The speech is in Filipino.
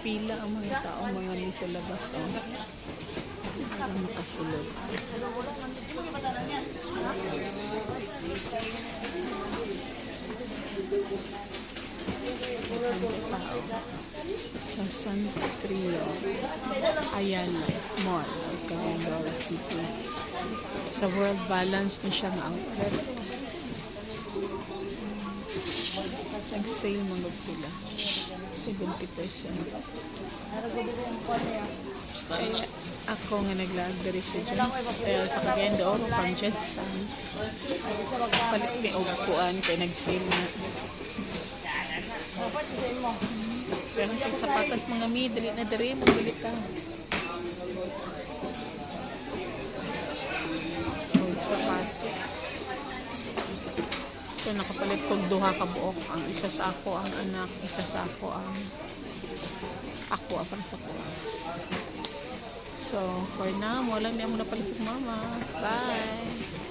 Pila ang mga tao, mga may sa labas. Oh. Parang makasulod. Ang tao sa Santa Trio Ayala Mall, Cagayan City. Sa World Balance na siyang outlet. Nag-sale mga sila. 70%. Kaya ako nga naglag dari sa Jones. Sa Cagayan de Oro, pang Jetson. Palit ni Ogpuan kaya nag-sale na. Pero kung sapatos mga dali na dari, magbili ka. Sapatos. So nakapalit kong duha ka buok. Ang isa sa ako ang anak, isa sa ako ang para sa ko. So for now, walang niya mo napalit sa mama. Bye!